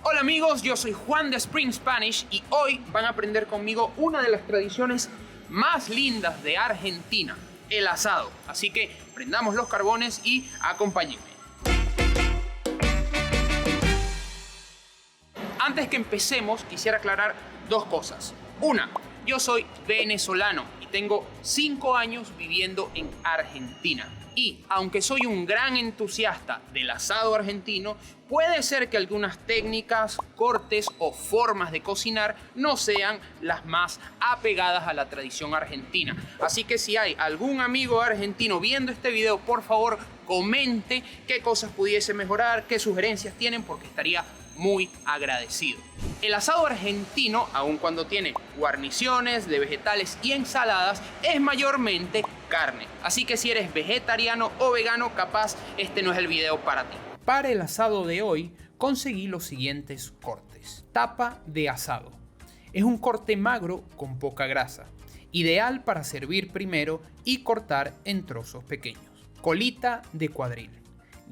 Hola amigos, yo soy Juan de Spring Spanish y hoy van a aprender conmigo una de las tradiciones más lindas de Argentina, el asado. Así que prendamos los carbones y acompáñenme. Antes que empecemos, quisiera aclarar dos cosas. Una, yo soy venezolano y tengo 5 años viviendo en Argentina. Y aunque soy un gran entusiasta del asado argentino, puede ser que algunas técnicas, cortes o formas de cocinar no sean las más apegadas a la tradición argentina. Así que si hay algún amigo argentino viendo este video, por favor comente qué cosas pudiese mejorar, qué sugerencias tienen, porque estaría muy agradecido. El asado argentino, aun cuando tiene guarniciones de vegetales y ensaladas, es mayormente carne. Así que si eres vegetariano o vegano, capaz este no es el video para ti. Para el asado de hoy conseguí los siguientes cortes. Tapa de asado. Es un corte magro con poca grasa, ideal para servir primero y cortar en trozos pequeños. Colita de cuadril.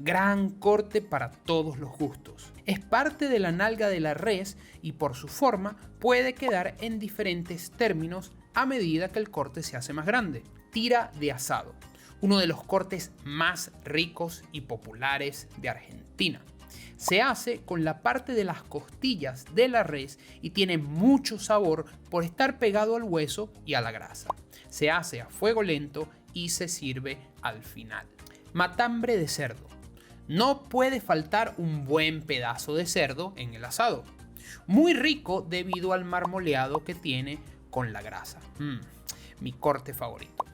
Gran corte para todos los gustos. Es parte de la nalga de la res y por su forma puede quedar en diferentes términos a medida que el corte se hace más grande. Tira de asado, uno de los cortes más ricos y populares de Argentina. Se hace con la parte de las costillas de la res y tiene mucho sabor por estar pegado al hueso y a la grasa. Se hace a fuego lento y se sirve al final. Matambre de cerdo. No puede faltar un buen pedazo de cerdo en el asado. Muy rico debido al marmoleado que tiene con la grasa. Mi corte favorito.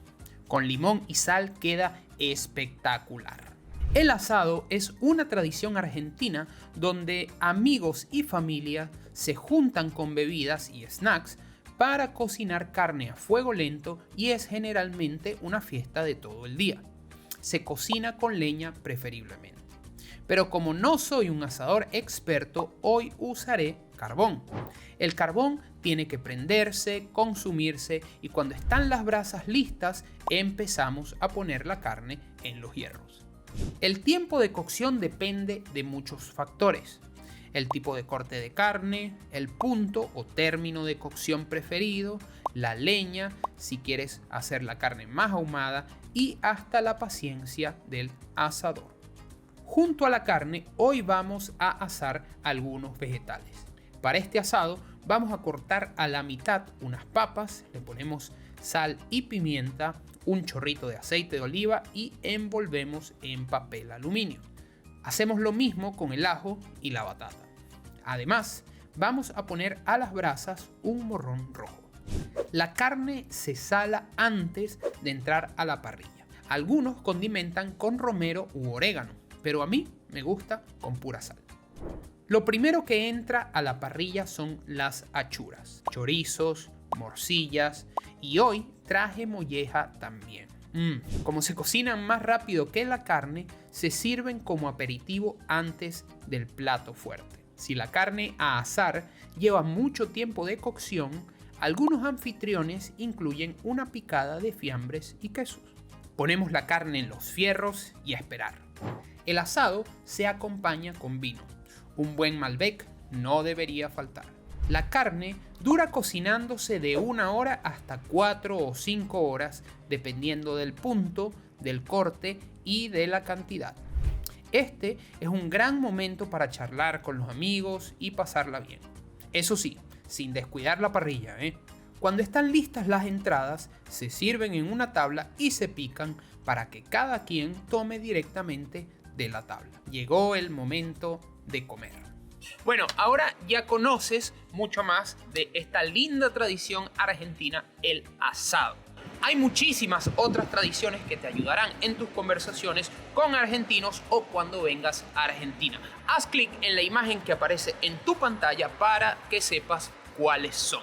Con limón y sal queda espectacular. El asado es una tradición argentina donde amigos y familia se juntan con bebidas y snacks para cocinar carne a fuego lento y es generalmente una fiesta de todo el día. Se cocina con leña preferiblemente. Pero como no soy un asador experto, hoy usaré carbón. El carbón tiene que prenderse, consumirse y cuando están las brasas listas, empezamos a poner la carne en los hierros. El tiempo de cocción depende de muchos factores. El tipo de corte de carne, el punto o término de cocción preferido, la leña, si quieres hacer la carne más ahumada y hasta la paciencia del asador. Junto a la carne, hoy vamos a asar algunos vegetales. Para este asado vamos a cortar a la mitad unas papas, le ponemos sal y pimienta, un chorrito de aceite de oliva y envolvemos en papel aluminio. Hacemos lo mismo con el ajo y la batata. Además, vamos a poner a las brasas un morrón rojo. La carne se sala antes de entrar a la parrilla. Algunos condimentan con romero u orégano, pero a mí me gusta con pura sal. Lo primero que entra a la parrilla son las achuras, chorizos, morcillas y hoy traje molleja también. Como se cocinan más rápido que la carne, se sirven como aperitivo antes del plato fuerte. Si la carne a asar lleva mucho tiempo de cocción, algunos anfitriones incluyen una picada de fiambres y quesos. Ponemos la carne en los fierros y a esperar. El asado se acompaña con vino. Un buen Malbec no debería faltar. La carne dura cocinándose de 1 hora hasta 4 o 5 horas, dependiendo del punto, del corte y de la cantidad. Este es un gran momento para charlar con los amigos y pasarla bien. Eso sí, sin descuidar la parrilla, Cuando están listas las entradas, se sirven en una tabla y se pican para que cada quien tome directamente de la tabla. Llegó el momento de comer. Bueno, ahora ya conoces mucho más de esta linda tradición argentina, el asado. Hay muchísimas otras tradiciones que te ayudarán en tus conversaciones con argentinos o cuando vengas a Argentina. Haz clic en la imagen que aparece en tu pantalla para que sepas cuáles son.